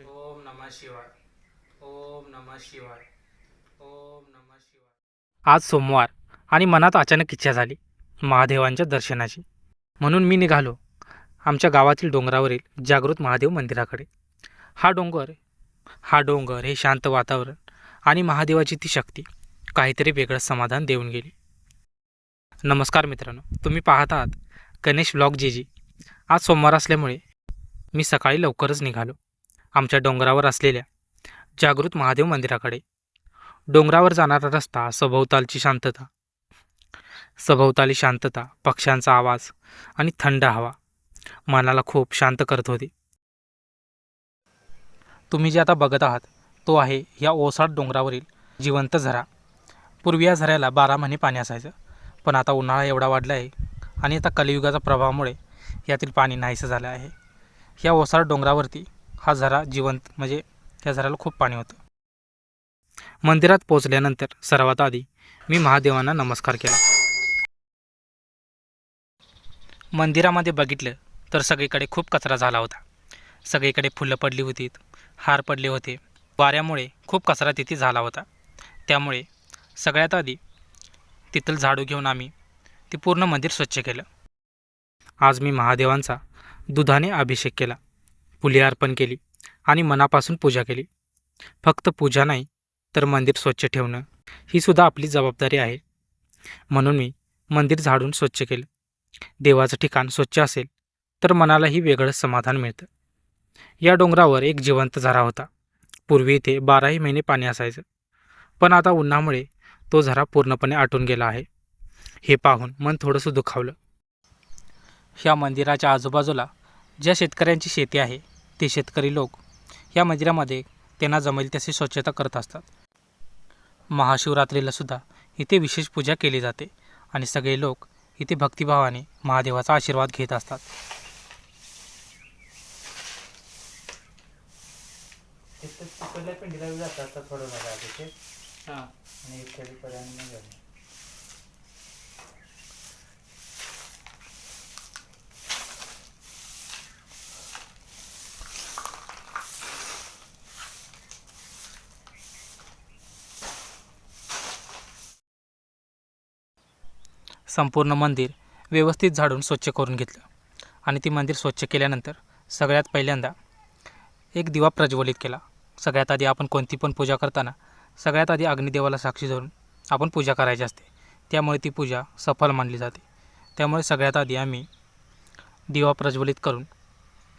ओम नमः शिवाय. ओम नमः शिवाय. ओम नमः शिवाय. आज सोमवार आणि मनात अचानक इच्छा झाली महादेवांच्या दर्शनाची. म्हणून मी निघालो आमच्या गावातील डोंगरावरील जागृत महादेव मंदिराकडे. हा डोंगर हा डोंगर हे शांत वातावरण आणि महादेवाची ती शक्ती काहीतरी वेगळं समाधान देऊन गेली. नमस्कार मित्रांनो, तुम्ही पाहत आहात गणेश ब्लॉग जी. आज सोमवार असल्यामुळे मी सकाळी लवकरच निघालो आमच्या डोंगरावर असलेल्या जागृत महादेव मंदिराकडे. डोंगरावर जाणारा रस्ता, सभोवताली शांतता, पक्ष्यांचा आवाज आणि थंड हवा मनाला खूप शांत करत होती. तुम्ही जे आता बघत आहात तो आहे या ओसाड डोंगरावरील जिवंत झरा. पूर्वी या झऱ्याला 12 महिने पाणी असायचं, पण आता उन्हाळा एवढा वाढला आहे आणि आता कलियुगाच्या प्रभावामुळे यातील पाणी नाहीसं झालं आहे. या ओसाड डोंगरावरती हा झरा जिवंत, म्हणजे या झऱ्याला खूप पाणी होतं. मंदिरात पोहोचल्यानंतर सर्वात आधी मी महादेवांना नमस्कार केला. मंदिरामध्ये बघितलं तर सगळीकडे खूप कचरा झाला होता. सगळीकडे फुलं पडली होती, हार पडले होते. वाऱ्यामुळे खूप कचरा तिथे झाला होता. त्यामुळे सगळ्यात आधी तिथलं झाडू घेऊन आम्ही ते पूर्ण मंदिर स्वच्छ केलं. आज मी महादेवांचा दुधाने अभिषेक केला, फुले अर्पण केली आणि मनापासून पूजा केली. फक्त पूजा नाही तर मंदिर स्वच्छ ठेवणं ही सुद्धा आपली जबाबदारी आहे. म्हणून मी मंदिर झाडून स्वच्छ केलं. देवाचं ठिकाण स्वच्छ असेल तर मनालाही वेगळंच समाधान मिळतं. या डोंगरावर एक जिवंत झरा होता. पूर्वी इथे 12ही महिने पाणी असायचं, पण आता उन्हामुळे तो झरा पूर्णपणे आटून गेला आहे. हे पाहून मन थोडंसं दुखावलं. ह्या मंदिराच्या आजूबाजूला ज्या शेतकऱ्यांची शेती आहे ते शेतकरी लोक या मंदिरामध्ये त्यांना जमेल तशी स्वच्छता करत असतात. महाशिवरात्रीला सुद्धा इथे विशेष पूजा केली जाते आणि सगळे लोक इथे भक्तिभावाने महादेवाचा आशीर्वाद घेत असतात. संपूर्ण मंदिर व्यवस्थित झाडून स्वच्छ करून घेतलं आणि ती मंदिर स्वच्छ केल्यानंतर सगळ्यात पहिल्यांदा एक दिवा प्रज्वलित केला. सगळ्यात आधी आपण कोणती पण पूजा करताना सगळ्यात आधी अग्निदेवाला साक्षी धरून आपण पूजा करायची असते. त्यामुळे ती पूजा सफल मानली जाते. त्यामुळे सगळ्यात आधी आम्ही दिवा प्रज्वलित करून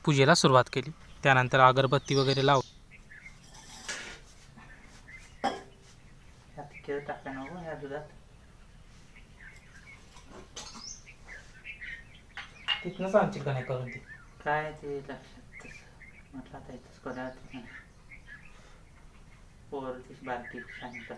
पूजेला सुरुवात केली. त्यानंतर अगरबत्ती वगैरे लावून तिथनंच आमची कणे करून ती काय ते लक्षात म्हटलं आता इथंच करूया पोर ती बारकी सांगता.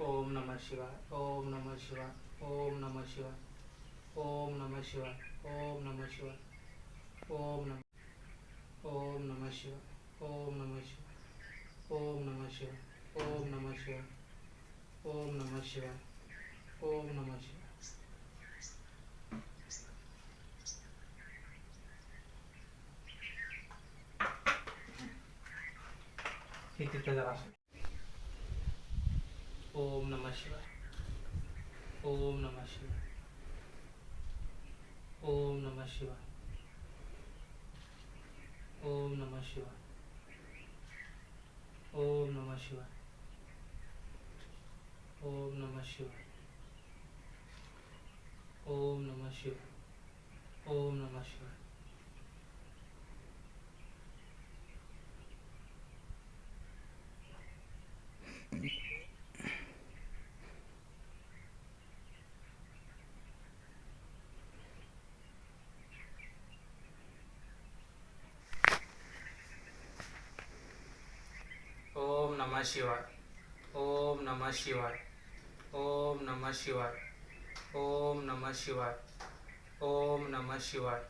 ओम नमः शिवाय. ओम नमः शिवाय. ओम नमः शिवाय. ओम नमः शिवाय. ओम नमः शिवाय. ओम नमः ओम नमः शिवाय. ओम नमः शिवाय. ओम नमः शिवाय. ओम नमः शिवाय. ओम नमः शिवाय. ओम नमः शिवाय. हे तिथं जरा ओम नमः शिवाय. ओम नमः शिवाय. ओम नमः शिवाय. ओम नमः शिवाय. ओम नमः शिवाय. ओम नमः शिवाय. ओम नमः शिवाय. ओम नमः शिवाय. ओम नमः शिवाय. ओम नमः शिवाय. ओम नमः शिवाय. ओम नमः शिवाय. ओम नमः शिवाय.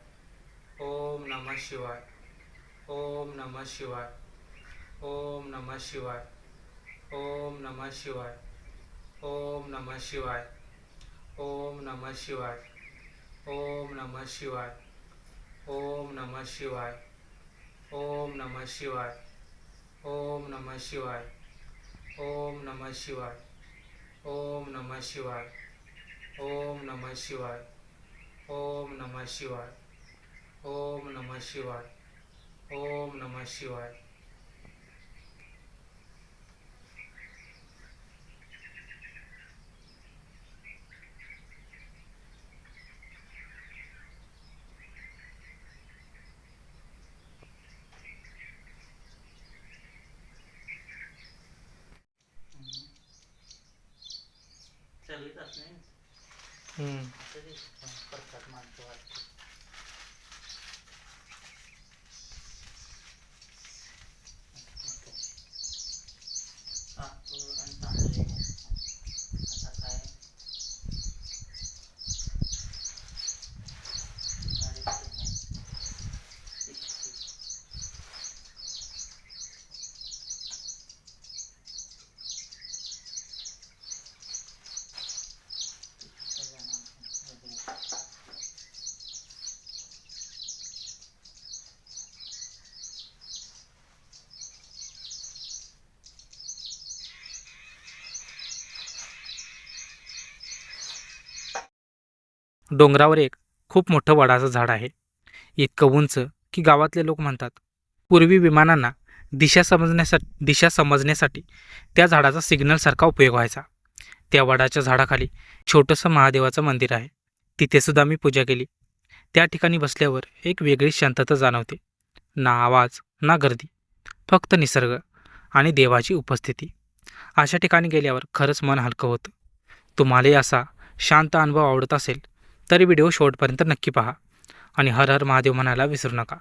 ओम नमः शिवाय. ओम नमः शिवाय. ओम नमः शिवाय. ओम नमः शिवाय. ओम नमः शिवाय. ओम नमः शिवाय. ओम नमः शिवाय. ओम नमः शिवाय. ओम नमः शिवाय. ओम नमः शिवाय. ओम नमः शिवाय. ओम नमः शिवाय. ओम नमः शिवाय. ओम नमः शिवाय. ओम नमः शिवाय. ओम नमः शिवाय. चलितच नाही तरी करतात माणसं वाटतं. तांदूळ आणि तांदळे आता काय डोंगरावर एक खूप मोठं वडाचं झाड आहे. इतकं उंच की गावातले लोक म्हणतात. पूर्वी विमानांना दिशा समजण्यासाठी त्या झाडाचा सिग्नलसारखा उपयोग व्हायचा. त्या वडाच्या झाडाखाली छोटंसं महादेवाचं मंदिर आहे. तिथे सुद्धा मी पूजा केली. त्या ठिकाणी बसल्यावर एक वेगळी शांतता जाणवते. ना आवाज ना गर्दी, फक्त निसर्ग आणि देवाची उपस्थिती. अशा ठिकाणी गेल्यावर खरंच मन हलकं होतं. तुम्हालाही असा शांत अनुभव आवडत असेल तर व्हिडिओ शेवटपर्यंत नक्की पहा आणि हर हर महादेव म्हणायला विसरू नका.